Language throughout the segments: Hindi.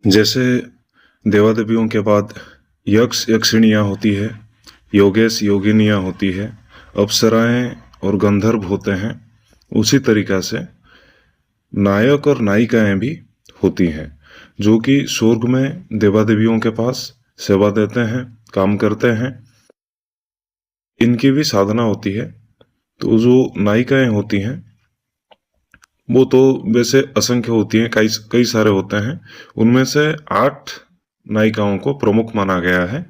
जैसे देवादेवियों के बाद यक्ष यक्षिणियाँ होती है, योगेश योगिनियाँ होती है, अप्सराएं और गंधर्व होते हैं, उसी तरीका से नायक और नायिकाएं भी होती हैं जो कि स्वर्ग में देवादेवियों के पास सेवा देते हैं, काम करते हैं। इनकी भी साधना होती है। तो जो नायिकाएं होती हैं वो तो वैसे असंख्य होती हैं, कई कई सारे होते हैं। उनमें से 8 नायिकाओं को प्रमुख माना गया है।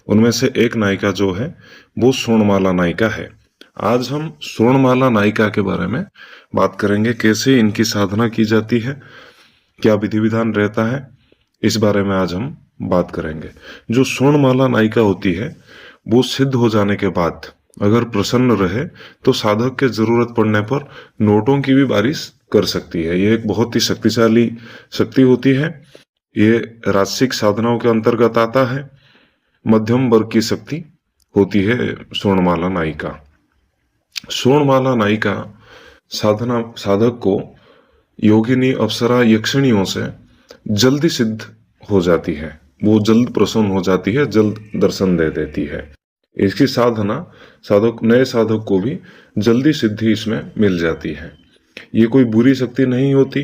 उनमें से एक नायिका जो है वो स्वर्णमाला नायिका है। आज हम स्वर्णमाला नायिका के बारे में बात करेंगे, कैसे इनकी साधना की जाती है, क्या विधि विधान रहता है, इस बारे में आज हम बात करेंगे। जो स्वर्णमाला नायिका होती है वो सिद्ध हो जाने के बाद अगर प्रसन्न रहे तो साधक के जरूरत पड़ने पर नोटों की भी बारिश कर सकती है। ये एक बहुत ही शक्तिशाली शक्ति होती है। ये राजसिक साधनाओं के अंतर्गत आता है। मध्यम वर्ग की शक्ति होती है स्वर्णमाला नायिका। स्वर्णमाला नायिका साधना साधक को योगिनी अप्सरा यक्षिणियों से जल्दी सिद्ध हो जाती है। वो जल्द प्रसन्न हो जाती है, जल्द दर्शन दे देती है। इसकी साधना साधक नए साधक को भी जल्दी सिद्धि इसमें मिल जाती है। ये कोई बुरी शक्ति नहीं होती।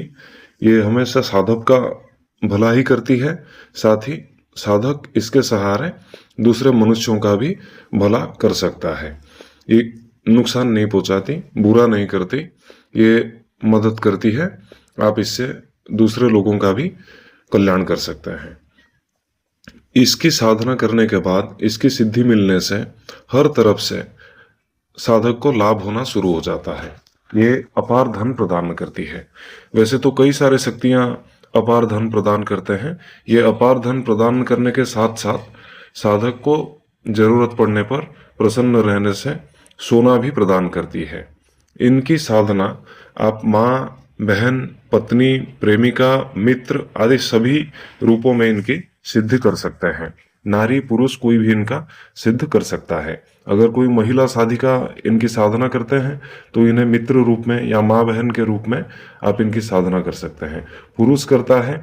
ये हमेशा साधक का भला ही करती है। साथ ही साधक इसके सहारे दूसरे मनुष्यों का भी भला कर सकता है। ये नुकसान नहीं पहुंचाती, बुरा नहीं करती, ये मदद करती है। आप इससे दूसरे लोगों का भी कल्याण कर सकते हैं। इसकी साधना करने के बाद इसकी सिद्धि मिलने से हर तरफ से साधक को लाभ होना शुरू हो जाता है। ये अपार धन प्रदान करती है। वैसे तो कई सारे शक्तियां अपार धन प्रदान करते हैं। ये अपार धन प्रदान करने के साथ साथ साधक को जरूरत पड़ने पर प्रसन्न रहने से सोना भी प्रदान करती है। इनकी साधना आप माँ, बहन, पत्नी, प्रेमिका, मित्र आदि सभी रूपों में इनकी सिद्ध कर सकते हैं। नारी पुरुष कोई भी इनका सिद्ध कर सकता है। अगर कोई महिला साधिका इनकी साधना करते हैं तो इन्हें मित्र रूप में या माँ बहन के रूप में आप इनकी साधना कर सकते हैं। पुरुष करता है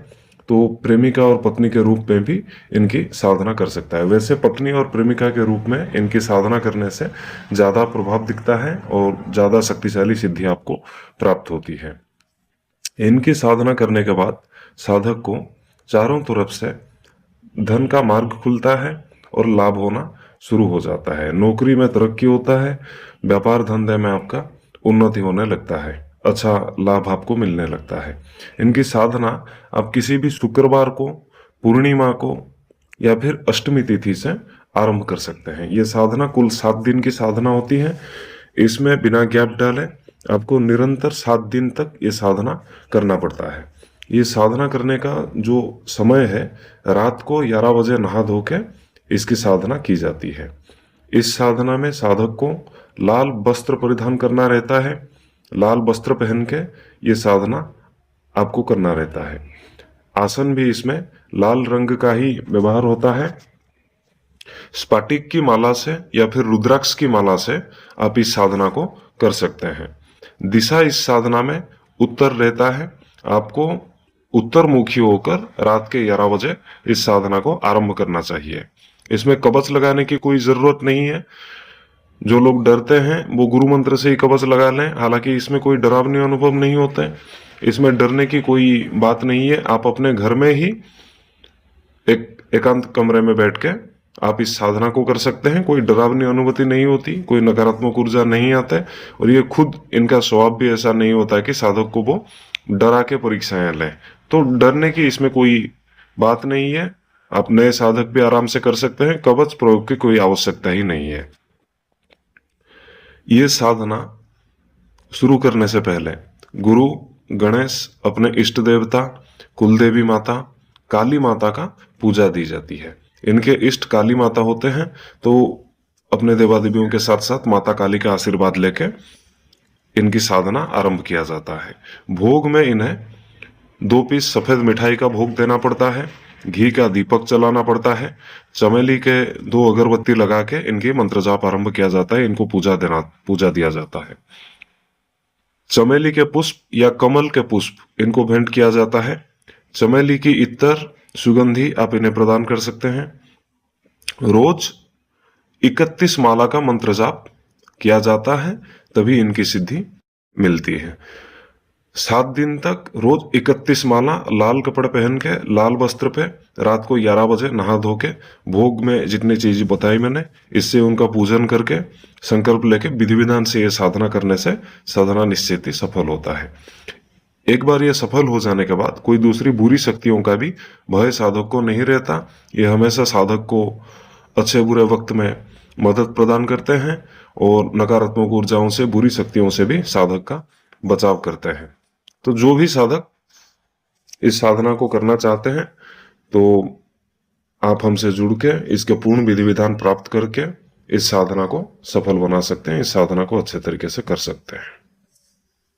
तो प्रेमिका और पत्नी के रूप में भी इनकी साधना कर सकता है। वैसे पत्नी और प्रेमिका के रूप में इनकी साधना करने से ज़्यादा प्रभाव दिखता है और ज़्यादा शक्तिशाली सिद्धि आपको प्राप्त होती है। इनकी साधना करने के बाद साधक को चारों तरफ से धन का मार्ग खुलता है और लाभ होना शुरू हो जाता है। नौकरी में तरक्की होता है, व्यापार धंधे में आपका उन्नति होने लगता है, अच्छा लाभ आपको मिलने लगता है। इनकी साधना आप किसी भी शुक्रवार को, पूर्णिमा को या फिर अष्टमी तिथि से आरंभ कर सकते हैं। ये साधना कुल 7 दिन की साधना होती है। इसमें बिना गैप डाले आपको निरंतर 7 दिन तक ये साधना करना पड़ता है। ये साधना करने का जो समय है, रात को 11 बजे नहा धो के इसकी साधना की जाती है। इस साधना में साधक को लाल वस्त्र परिधान करना रहता है। लाल वस्त्र पहन के ये साधना आपको करना रहता है। आसन भी इसमें लाल रंग का ही व्यवहार होता है। स्फटिक की माला से या फिर रुद्राक्ष की माला से आप इस साधना को कर सकते हैं। दिशा इस साधना में उत्तर रहता है। आपको उत्तर मुखी होकर रात के 11 बजे इस साधना को आरंभ करना चाहिए। इसमें कवच लगाने की कोई जरूरत नहीं है। जो लोग डरते हैं वो गुरु मंत्र से ही कवच लगा लें। हालांकि इसमें कोई डरावनी अनुभव नहीं होते हैं। इसमें डरने की कोई बात नहीं है। आप अपने घर में ही एक एकांत कमरे में बैठ के आप इस साधना को कर सकते हैं। कोई डरावनी अनुभूति नहीं होती, कोई नकारात्मक ऊर्जा नहीं आता है। और ये खुद इनका स्वभाव भी ऐसा नहीं होता है कि साधक को वो डरा के परीक्षाएं लें। तो डरने की इसमें कोई बात नहीं है। आप नए साधक भी आराम से कर सकते हैं। कवच प्रयोग की कोई आवश्यकता ही नहीं है। ये साधना शुरू करने से पहले गुरु, गणेश, अपने इष्ट देवता, कुलदेवी माता, काली माता का पूजा दी जाती है। इनके इष्ट काली माता होते हैं तो अपने देवादेवियों के साथ साथ माता काली का आशीर्वाद लेके इनकी साधना आरंभ किया जाता है। भोग में इन्हें 2 पीस सफेद मिठाई का भोग देना पड़ता है। घी का दीपक जलाना पड़ता है। चमेली के 2 अगरबत्ती लगा के इनकी मंत्र जाप आरंभ किया जाता है। इनको पूजा दिया जाता है। चमेली के पुष्प या कमल के पुष्प इनको भेंट किया जाता है। चमेली की इत्तर सुगंधी आप इन्हें प्रदान कर सकते हैं। रोज 31 माला का मंत्र जाप किया जाता है, तभी इनकी सिद्धि मिलती है। 7 दिन तक रोज 31 माला लाल कपड़े पहन के, लाल वस्त्र पे, रात को 11 बजे नहा धो के, भोग में जितनी चीज बताई मैंने, इससे उनका पूजन करके संकल्प लेके विधि विधान से ये साधना करने से साधना निश्चित ही सफल होता है। एक बार यह सफल हो जाने के बाद कोई दूसरी बुरी शक्तियों का भी भय साधक को नहीं रहता। ये हमेशा साधक को अच्छे बुरे वक्त में मदद प्रदान करते हैं और नकारात्मक ऊर्जाओं से, बुरी शक्तियों से भी साधक का बचाव करते हैं। तो जो भी साधक इस साधना को करना चाहते हैं, तो आप हमसे जुड़ के इसके पूर्ण विधि विधान प्राप्त करके इस साधना को सफल बना सकते हैं, इस साधना को अच्छे तरीके से कर सकते हैं।